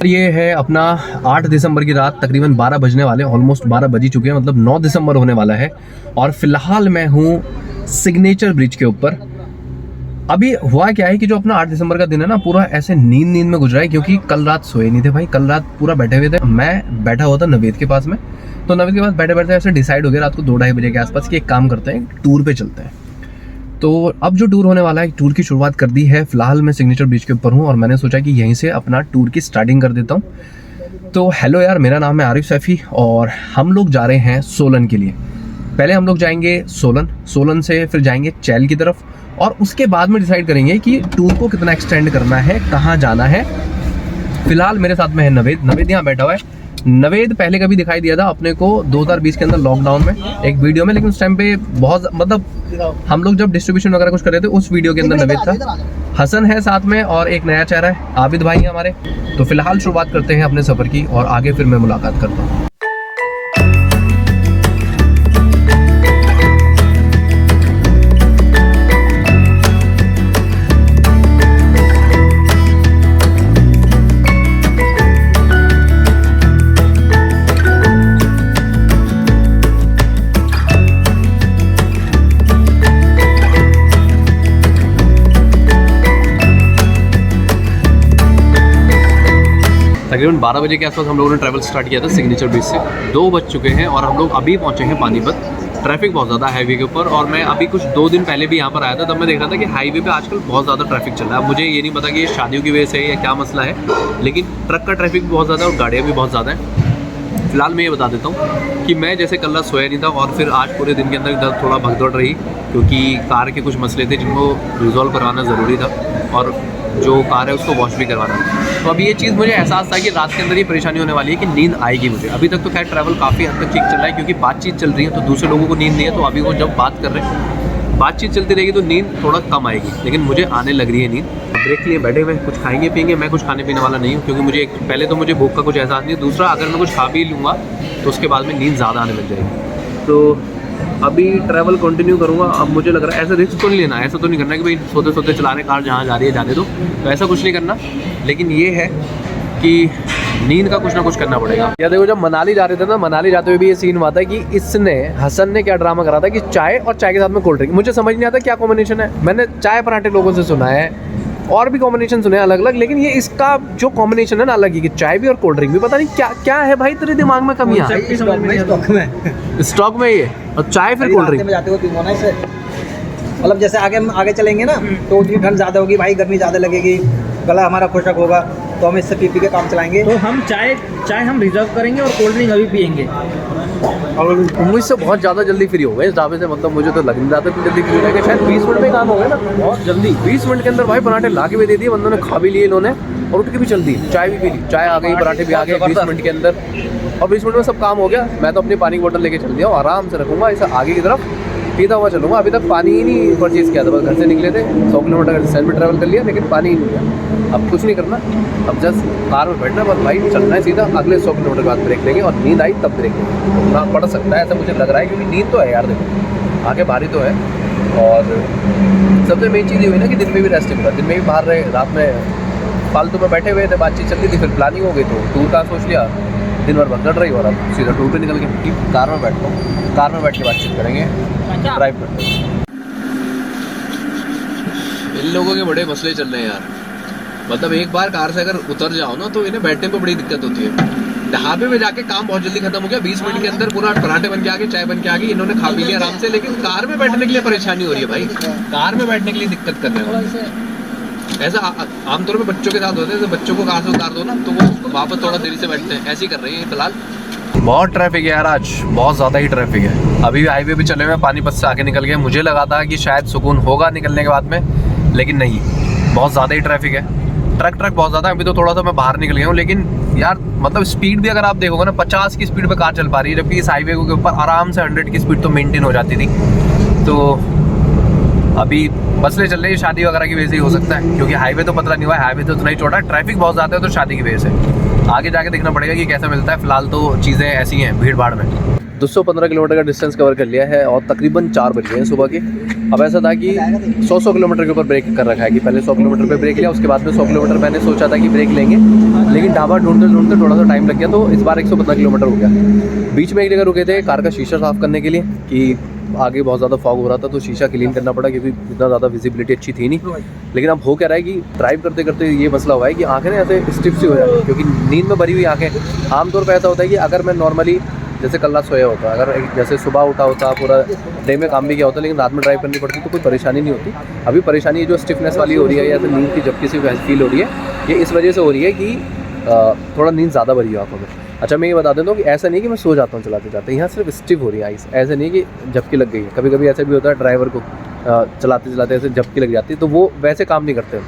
ये है अपना 8 दिसंबर की रात, तकरीबन 12 बजने वाले, ऑलमोस्ट 12 बज ही चुके हैं, मतलब 9 दिसंबर होने वाला है। और फिलहाल मैं हूँ सिग्नेचर ब्रिज के ऊपर। अभी हुआ क्या है कि जो अपना 8 दिसंबर का दिन है ना, पूरा ऐसे नींद में गुजरा है, क्योंकि कल रात सोए नहीं थे भाई। कल रात पूरा बैठे हुए थे, मैं बैठा हुआ था नवेद के पास में। तो नवेद के पास बैठे बैठे ऐसे डिसाइड हो गया रात को 2-2:30 बजे के आसपास कि एक काम करते हैं, टूर पे चलते हैं। तो अब जो टूर होने वाला है, टूर की शुरुआत कर दी है। फिलहाल मैं सिग्नेचर ब्रिज के ऊपर हूँ और मैंने सोचा कि यहीं से अपना टूर की स्टार्टिंग कर देता हूँ। तो हेलो यार, मेरा नाम है आरिफ सैफी और हम लोग जा रहे हैं सोलन के लिए। पहले हम लोग जाएंगे सोलन से फिर जाएंगे चैल की तरफ, और उसके बाद में डिसाइड करेंगे कि टूर को कितना एक्सटेंड करना है, कहाँ जाना है। फिलहाल मेरे साथ में है नवेद यहाँ बैठा हुआ है। नवेद पहले कभी दिखाई दिया था अपने को 2020 के अंदर लॉकडाउन में एक वीडियो में, लेकिन उस टाइम पे बहुत मतलब हम लोग जब डिस्ट्रीब्यूशन वगैरह कुछ कर रहे थे, उस वीडियो के अंदर नवेद था। हसन है साथ में और एक नया चेहरा है, आबिद भाई है हमारे। तो फिलहाल शुरुआत करते हैं अपने सफ़र की और आगे फिर मैं मुलाकात करता हूँ। तकरीबन 12 बजे के आसपास हम लोगों ने ट्रैवल स्टार्ट किया था सिग्नेचर ब्रिज से। 2 बज चुके हैं और हम लोग अभी पहुंचे हैं पानीपत। ट्रैफिक बहुत ज़्यादा हाईवे के ऊपर, और मैं अभी कुछ 2 दिन पहले भी यहाँ पर आया था, तब मैं देख रहा था कि हाईवे पे आजकल बहुत ज़्यादा ट्रैफिक चल रहा है। अब मुझे ये नहीं पता कि ये शादियों की वजह से है या क्या मसला है, लेकिन ट्रक का ट्रैफिक भी बहुत ज़्यादा है और गाड़ियाँ भी बहुत ज़्यादा हैं। फिलहाल मैं ये बता देता हूँ कि मैं जैसे कल रात सोया नहीं था और फिर आज पूरे दिन के अंदर इधर थोड़ा भगदौड़ रही, क्योंकि कार के कुछ मसले थे जिनको रिजॉल्व करवाना ज़रूरी था, और जो कार है उसको वॉश भी करवाना था। तो अभी ये चीज़ मुझे एहसास था कि रात के अंदर ये परेशानी होने वाली है कि नींद आएगी मुझे। अभी तक तो खैर ट्रैवल काफ़ी हद तक ठीक चल रहा है, क्योंकि बातचीत चल रही है, तो दूसरे लोगों को नींद नहीं है। तो अभी वो जब बात कर रहे हैं, बातचीत चलती रहेगी तो नींद थोड़ा कम आएगी, लेकिन मुझे आने लग रही है नींद। ब्रेक लिए बैठे हुए, कुछ खाएंगे पिएंगे। मैं कुछ खाने पीने वाला नहीं हूँ, क्योंकि मुझे पहले तो मुझे भूख का कुछ एहसास नहीं है, दूसरा अगर मैं कुछ खा भी लूँगा तो उसके बाद में नींद ज़्यादा आने लग जाएगी। तो अभी ट्रैवल कंटिन्यू करूँगा। अब मुझे लग रहा है ऐसा रिस्क तो नहीं लेना, ऐसा तो नहीं करना कि भाई सोते सोते चला रहे कार, जहाँ जा रही है जाने दो, तो ऐसा कुछ नहीं करना। लेकिन ये है कि नींद का कुछ ना कुछ करना पड़ेगा। या देखो, जब मनाली जा रहे थे ना, मनाली जाते हुए भी ये सीन हुआ था कि हसन ने क्या ड्रामा करा था कि चाय और चाय के साथ में कोल्ड ड्रिंक। मुझे समझ नहीं आता क्या कॉम्बिनेशन है। मैंने चाय पराठे लोगों से सुना है और भी कॉम्बिनेशन सुने अलग अलग, लेकिन ये इसका जो कॉम्बिनेशन है ना अलग ही, कि चाय भी और कोल्ड ड्रिंक भी। पता नहीं क्या क्या है भाई, तेरे दिमाग में कमियां स्टॉक में ये, और चाय फिर कोल्ड ड्रिंक। मतलब जैसे आगे चलेंगे ना तो उतनी ठंड ज़्यादा होगी भाई, गर्मी ज़्यादा लगेगी, गला हमारा खुशक होगा, तो हम इससे पी के काम चलाएंगे। तो हम चाय हम रिजर्व करेंगे और कोल्ड ड्रिंक अभी पियेंगे। और मुझसे बहुत ज़्यादा जल्दी फ्री हो गए इस ढाबे से, मतलब मुझे तो लग नहीं रहा था कि जल्दी फ्री हो गया। शायद 20 मिनट में काम हो गया ना, बहुत जल्दी। 20 मिनट के अंदर भाई पराठे ला के भी दे दिए बंदों ने, खा भी लिए इन्होंने, और उठ के भी चल दी। चाय भी पी ली, चाय आ गई, पराठे भी आ गए 20 मिनट के अंदर, और 20 मिनट में सब काम हो गया। मैं तो अपनी पानी की बोतल लेके चल दिया हूँ, आराम से रखूँगा इसे आगे की तरफ, पीता हुआ चलूँगा। अभी तक पानी ही नहीं परचेज़ किया था, बस घर से निकले थे, 100 किलोमीटर डिस्टेंस में ट्रैवल कर लिया, लेकिन पानी ही नहीं लिया। अब कुछ नहीं करना, अब जस्ट कार में बैठना, बस भाई चलना है सीधा। अगले 100 किलोमीटर बाद ब्रेक लेंगे, और नींद आई तब ब्रेक लेंगे। घूमना पड़ सकता है ऐसा मुझे लग रहा है, क्योंकि नींद तो है यार, देखो आगे बारी तो है। और सबसे मेन चीज़ ये हुई ना कि दिन में भी रेस्ट मिला, दिन में भी बाहर रहे, रात में फालतू में बैठे हुए थे, बातचीत चलती थी, फिर प्लानिंग हो गई, तो टूर का सोच लिया, दिन भर भगदड़ रही, और अब सीधा टूर पे निकल के कार में बैठता हूँ, कार में बैठ के बातचीत करेंगे, ड्राइव करते हैं। इन लोगों के बड़े मसले चल रहे हैं यार, मतलब एक बार कार से अगर उतर जाओ ना तो इन्हें बैठने पे बड़ी दिक्कत होती है। ढाबे में जाके काम बहुत जल्दी खत्म हो गया, 20 मिनट के अंदर पूरा पराठे बन के आ गए, चाय बन के आ गई, इन्होंने खा पी लिया आराम से। लेकिन कार में बैठने के लिए परेशानी हो रही है भाई, कार में बैठने के लिए दिक्कत कर रहे हो। ऐसा आमतौर पर बच्चों के साथ होता है, जैसे बच्चों को कार से उतार दो ना तो वो वापस थोड़ा देरी से बैठते हैं, ऐसे ही कर रही है फिलहाल। बहुत ट्रैफिक है यार, आज बहुत ज़्यादा ही ट्रैफिक है। अभी हाईवे पे चले हुए, पानीपत से आगे निकल गए। मुझे लगा था कि शायद सुकून होगा निकलने के बाद में, लेकिन नहीं, बहुत ज़्यादा ही ट्रैफिक है। ट्रक बहुत ज़्यादा है। अभी तो थोड़ा सा मैं बाहर निकल गया हूँ, लेकिन यार मतलब स्पीड भी अगर आप देखोगे ना, 50 की स्पीड पे कार चल पा रही है, जबकि इस हाईवे के ऊपर आराम से 100 की स्पीड तो मेंटेन हो जाती थी। तो अभी मसले चल रहे हैं शादी वगैरह की वजह से ही हो सकता है, क्योंकि हाईवे तो पतला नहीं हुआ है, हाईवे तो उतना ही छोटा है, ट्रैफिक बहुत ज़्यादा है, तो शादी की वजह से आगे जाके देखना पड़ेगा कि कैसा मिलता है। फिलहाल तो चीज़ें ऐसी हैं भीड़ भाड़ में। 215 किलोमीटर का डिस्टेंस कवर कर लिया है और तकरीबन 4 बज गए हैं सुबह के। अब ऐसा था कि 100 किलोमीटर के ऊपर ब्रेक कर रखा है कि पहले 100 किलोमीटर पे ब्रेक लिया, उसके बाद में 100 किलोमीटर मैंने सोचा था कि ब्रेक लेंगे, लेकिन ढाबा ढूंढते ढूंढते थोड़ा सा टाइम लग गया, तो इस बार 115 किलोमीटर हो गया। बीच में एक जगह रुके थे कार का शीशा साफ़ करने के लिए कि आगे बहुत ज़्यादा फॉग हो रहा था, तो शीशा क्लीन करना पड़ा क्योंकि इतना ज़्यादा विजिबिलिटी अच्छी थी नहीं। लेकिन अब हो क्या रहा है कि ड्राइव करते करते ये मसला हुआ है कि आँखें ना ऐसे स्टिफ सी हो जाती है, क्योंकि नींद में भरी हुई आँखें। आमतौर पर ऐसा होता है कि अगर मैं नॉर्मली जैसे कल रात सोया होता, अगर जैसे सुबह उठा होता, पूरा डे में काम भी किया होता, लेकिन रात में ड्राइव करनी पड़ती तो कोई परेशानी नहीं होती। अभी परेशानी ये जो स्टिफनेस वाली हो रही है या फिर नींद की झपकी सी फील हो रही है, ये इस वजह से हो रही है कि थोड़ा नींद ज़्यादा भरी है आँखों में। अच्छा, मैं ये बता देता हूँ कि ऐसा नहीं कि मैं सो जाता हूँ चलाते चलाते, यहाँ सिर्फ स्टिफ हो रही है आइस, ऐसा नहीं कि झपकी लग गई है। कभी कभी ऐसा भी होता है ड्राइवर को चलाते चलाते ऐसे झपकी लग जाती है, तो वो वैसे काम नहीं करते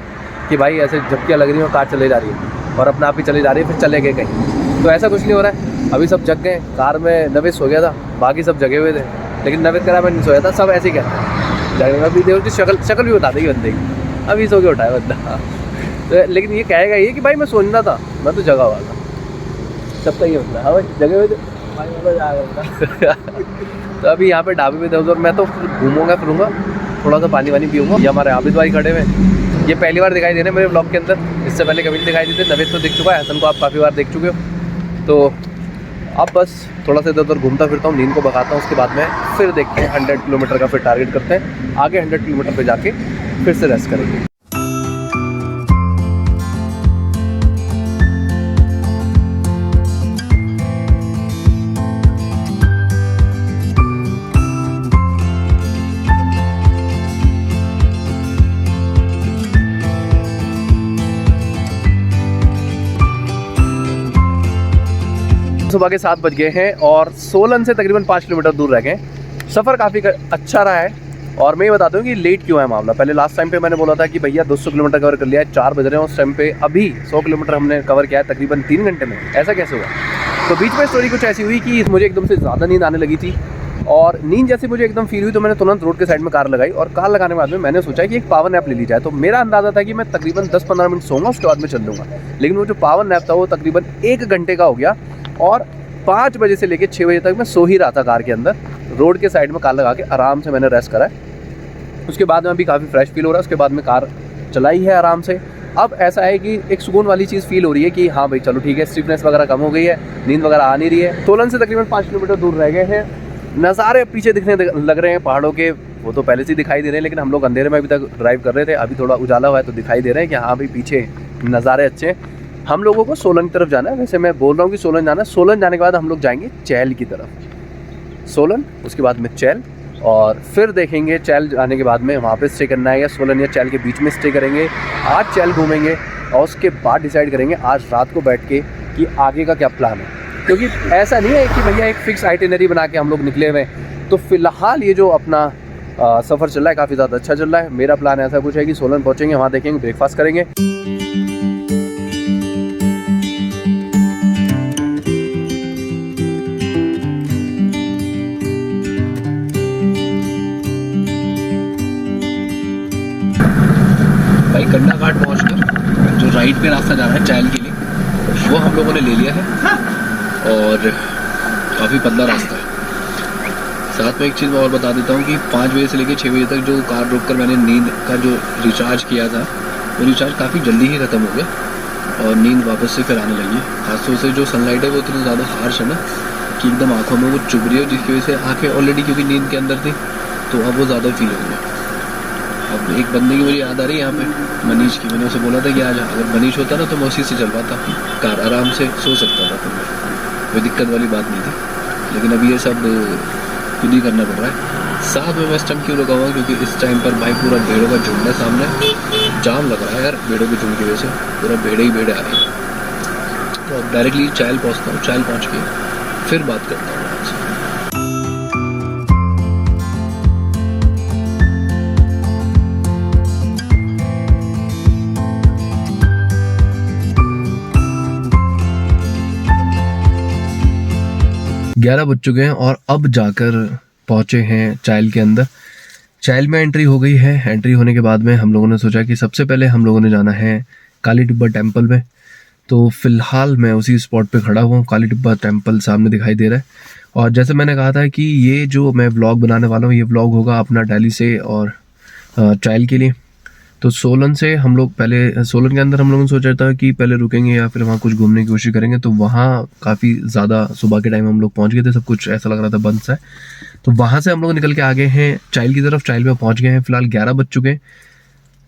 कि भाई ऐसे झपकियाँ लग रही हैं और कार चले जा रही है और अपने आप ही चली जा रही है, फिर चले गए कहीं, तो ऐसा कुछ नहीं हो रहा है। अभी सब जग गए। कार में नवेद सो गया था, बाकी सब जगे हुए थे, लेकिन नवेद करा मैं नहीं सोया था, सब ऐसे ही कहते हैं। जगने में भी देखो शक्ल भी बता देगी बंदे की, अभी सो के उठाया बंदा। तो लेकिन ये कहेगा ये कि भाई मैं सोना था, मैं तो जगा हुआ था, सबका ये मतलब। हाँ भाई जगे हुए थे तो अभी यहाँ पे ढाबे पे थे उधर, मैं तो घूमूंगा फिरूंगा, थोड़ा सा पानी वानी पीऊँगा। ये हमारे आबिद भाई खड़े हुए, ये पहली बार दिखाई दे रहे हैं मेरे ब्लॉग के अंदर, इससे पहले कभी नहीं दिखाई देते। नवेद तो दिख चुका है, हसन को आप काफ़ी बार देख चुके हो। तो अब बस थोड़ा सा इधर उधर घूमता फिरता हूँ, नींद को भगाता हूँ, उसके बाद में फिर देखते हैं 100 किलोमीटर का फिर टारगेट करते हैं। आगे 100 किलोमीटर पे जाके फिर से रेस्ट करेंगे। सुबह के 7 बज गए हैं और सोलन से तकरीबन 5 किलोमीटर दूर रह गए। सफ़र काफ़ी अच्छा रहा है और मैं ये बता दूं कि लेट क्यों है मामला। पहले लास्ट टाइम पे मैंने बोला था कि भैया 200 किलोमीटर कवर कर लिया है, 4 बज रहे हैं उस टाइम पे, अभी 100 किलोमीटर हमने कवर किया है तकरीबन 3 घंटे में। ऐसा कैसे हुआ? तो बीच में स्टोरी कुछ ऐसी हुई कि मुझे एकदम से ज़्यादा नींद आने लगी थी और नींद जैसे मुझे एकदम फील हुई तो मैंने तुरंत रोड के साइड में कार लगाई और कार लगाने के बाद में मैंने सोचा कि एक पावर नैप ले ली जाए। तो मेरा अंदाज़ा था कि मैं तकरीबन 10-15 मिनट सोऊंगा, उसके बाद में चल लूँगा, लेकिन वो जो पावर नैप था वो तकरीबन 1 घंटे का हो गया और 5 बजे से लेकर 6 बजे तक मैं सो ही रहा था कार के अंदर, रोड के साइड में कार लगा के आराम से मैंने रेस्ट करा है। उसके बाद में अभी काफ़ी फ्रेश फील हो रहा है, उसके बाद में कार चलाई है आराम से। अब ऐसा है कि एक सुकून वाली चीज़ फील हो रही है कि हाँ भाई चलो ठीक है, स्टिफनेस वगैरह कम हो गई है, नींद वगैरह आ नहीं रही है। सोलन से तकरीबन 5 किलोमीटर दूर रह गए हैं। नज़ारे पीछे दिखने लग रहे हैं पहाड़ों के, वो तो पहले से ही दिखाई दे रहे हैं, लेकिन हम लोग अंधेरे में अभी तक ड्राइव कर रहे थे, अभी थोड़ा उजाला हुआ है तो दिखाई दे रहे हैं कि हाँ भाई पीछे नज़ारे अच्छे हैं। हम लोगों को सोलन की तरफ जाना है, वैसे मैं बोल रहा हूँ कि सोलन जाना है। सोलन जाने के बाद हम लोग जाएंगे चैल की तरफ, सोलन उसके बाद में चैल, और फिर देखेंगे चैल जाने के बाद में वहाँ पे स्टे करना है या सोलन या चैल के बीच में स्टे करेंगे। आज चैल घूमेंगे और उसके बाद डिसाइड करेंगे आज रात को बैठ के कि आगे का क्या प्लान है, क्योंकि ऐसा नहीं है कि भैया एक फिक्स आइटिनरी बना के हम लोग निकले हुए हैं। तो फिलहाल ये जो अपना सफ़र चल रहा है काफ़ी ज़्यादा अच्छा चल रहा है। मेरा प्लान ऐसा कुछ है कि सोलन पहुँचेंगे, वहाँ देखेंगे, ब्रेकफास्ट करेंगे। भाई कंडा घाट पहुँचकर जो राइट पे रास्ता जा रहा है चैल के लिए, वो हम लोगों ने ले लिया है और काफ़ी पतला रास्ता है। साथ में एक चीज़ मैं और बता देता हूँ कि 5 बजे से लेकर 6 बजे तक जो कार रोक कर मैंने नींद का जो रिचार्ज किया था, वो रिचार्ज काफ़ी जल्दी ही ख़त्म हो गया और नींद वापस से फिर आने लगी है। खासतौर से जो सनलाइट है वो इतनी ज़्यादा हार्श है ना कि एकदम आँखों में वो चुभ रही है, जिसकी वजह से आँखें ऑलरेडी क्योंकि नींद के अंदर थी तो अब वो ज़्यादा फील हो गया। अब एक बंदे की मुझे याद आ रही है यहाँ पे, मनीष की। मैंने उसे बोला था कि आज अगर मनीष होता ना तो मैं उसी से चल पाता, कार आराम से सो सकता था, तो कोई दिक्कत वाली बात नहीं थी। लेकिन अब ये सब खुद ही करना पड़ रहा है। साथ में मैं इस टाइम क्यों लगा हुआ, क्योंकि इस टाइम पर भाई पूरा भेड़ों का झुंड है सामने, जाम लग रहा है यार भेड़ों के झुंड की वजह से, पूरा भेड़े ही भेड़े आ रही है। तो अब डायरेक्टली चैल पहुँचता हूँ, चैल पहुँच के फिर बात करता हूँ आपसे। ग्यारह बज चुके हैं और अब जाकर पहुँचे हैं चैल के अंदर। चैल में एंट्री हो गई है। एंट्री होने के बाद में हम लोगों ने सोचा कि सबसे पहले हम लोगों ने जाना है काली टिब्बा टेम्पल में। तो फ़िलहाल मैं उसी स्पॉट पे खड़ा हुआ हूँ, काली टिब्बा टेम्पल सामने दिखाई दे रहा है। और जैसे मैंने कहा था कि ये जो मैं व्लॉग बनाने वाला हूँ, ये व्लॉग होगा अपना दिल्ली से और ट्रायल के लिए। तो सोलन से हम लोग पहले, सोलन के अंदर हम लोगों ने सोचा था कि पहले रुकेंगे या फिर वहाँ कुछ घूमने की कोशिश करेंगे। तो वहाँ काफ़ी ज़्यादा सुबह के टाइम हम लोग पहुँच गए थे, सब कुछ ऐसा लग रहा था बंद सा है। तो वहाँ से हम लोग निकल के आ गए हैं चाइल की तरफ। चाइल में पहुँच गए हैं, फिलहाल 11 बज चुके हैं।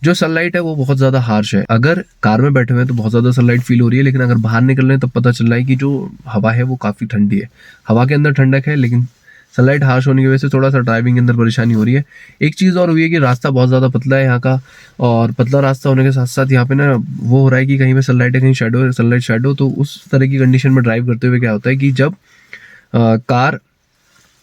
जो सनलाइट है वो बहुत ज़्यादा हार्श है। अगर कार में बैठे हुए हैं तो बहुत ज़्यादा सनलाइट फील हो रही है, लेकिन अगर बाहर निकल रहे हैं तब पता चल रहा है कि जो हवा है वो काफ़ी ठंडी है। हवा के अंदर ठंडक है, लेकिन सनलाइट हार्श होने की वजह से थोड़ा सा ड्राइविंग के अंदर परेशानी हो रही है। एक चीज़ और हुई है कि रास्ता बहुत ज़्यादा पतला है यहाँ का, और पतला रास्ता होने के साथ साथ यहाँ पे ना वो हो रहा है कि कहीं पे सनलाइट है, कहीं शेडो है, सनलाइट शेडो। तो उस तरह की कंडीशन में ड्राइव करते हुए क्या होता है कि जब कार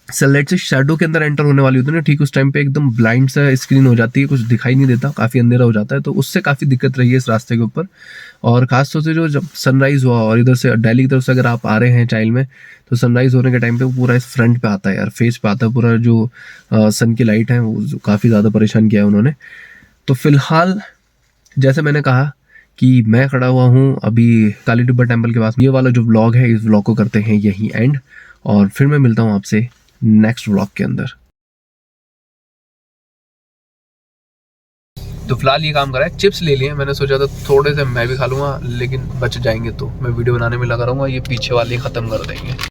सनलाइट से शैडो के अंदर एंटर होने वाली होती है ना, ठीक उस टाइम पे एकदम ब्लाइंड सा स्क्रीन हो जाती है, कुछ दिखाई नहीं देता, काफ़ी अंधेरा हो जाता है। तो उससे काफ़ी दिक्कत रही है इस रास्ते के ऊपर। और ख़ास तौर से जो जब सनराइज़ हुआ और इधर से दिल्ली की तरफ से अगर आप आ रहे हैं चाइल में, तो सनराइज़ होने के टाइम पे वो पूरा इस फ्रंट पे आता है यार, फेस पे आता है पूरा। जो सन की लाइट है वो काफ़ी ज़्यादा परेशान किया है उन्होंने। तो फिलहाल जैसे मैंने कहा कि मैं खड़ा हुआ हूँ अभी काली टिब्बा टेम्पल के पास। ये वाला जो व्लॉग है, इस व्लॉग को करते हैं यहीं एंड, और फिर मैं मिलता हूँ आपसे नेक्स्ट व्लॉग के अंदर। तो फिलहाल ये काम करा है, चिप्स ले लिए। मैंने सोचा था थोड़े से मैं भी खा लूँगा, लेकिन बच जाएंगे तो मैं वीडियो बनाने में लगा रहूँगा, ये पीछे वाले ख़त्म कर देंगे।